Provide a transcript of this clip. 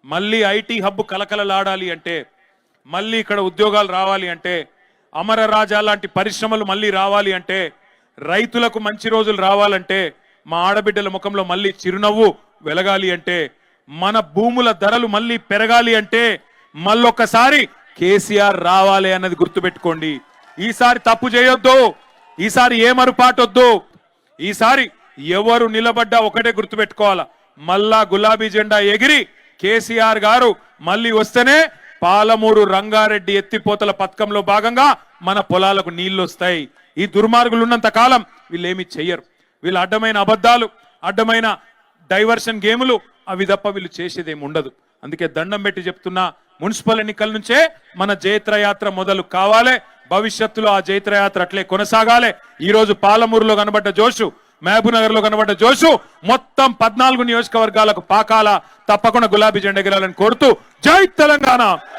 మళ్ళీ IT hub కలకలలాడాలి అంటే, మళ్ళీ ఇక్కడ ఉద్యోగాలు రావాలి అంటే, అమర రాజా లాంటి పరిశ్రమలు మళ్ళీ రావాలి అంటే, రైతులకు మంచి రోజులు రావాలంటే, మా ఆడబిడ్డల ముఖంలో మళ్ళీ చిరునవ్వు వెలగాలి అంటే, మన భూముల ధరలు మళ్ళీ పెరగాలి అంటే మళ్ళొక్కసారి కేసీఆర్ రావాలి అన్నది గుర్తుపెట్టుకోండి. ఈసారి తప్పు చేయొద్దు, ఈసారి ఏమరుపాటొద్దు. ఈసారి ఎవరు నిలబడ్డా ఒకటే గుర్తుపెట్టుకోవాలా, మళ్ళా గులాబీ జెండా ఎగిరి కేసీఆర్ గారు మళ్ళీ వస్తేనే పాలమూరు రంగారెడ్డి ఎత్తిపోతల పథకంలో భాగంగా మన పొలాలకు నీళ్లు వస్తాయి. ఈ దుర్మార్గులు ఉన్నంత కాలం వీళ్ళేమి చెయ్యరు. వీళ్ళు అడ్డమైన అబద్ధాలు, అడ్డమైన డైవర్షన్ గేములు అవి తప్ప వీళ్ళు చేసేదేమి ఉండదు. అందుకే దండం పెట్టి చెప్తున్నా, మున్సిపల్ ఎన్నికల నుంచే మన జైత్రయాత్ర మొదలు కావాలి. భవిష్యత్తులో ఆ జైత్రయాత్ర అట్లే కొనసాగాలి. ఈ రోజు పాలమూరులో కనబడ్డ జోషు, మహబూబ్ నగర్ లో కనబడ్డ జోషు మొత్తం 14 నియోజకవర్గాలకు పాకాల. తప్పకుండా గులాబీ జెండా ఎగరాలని కోరుతూ జై తెలంగాణ.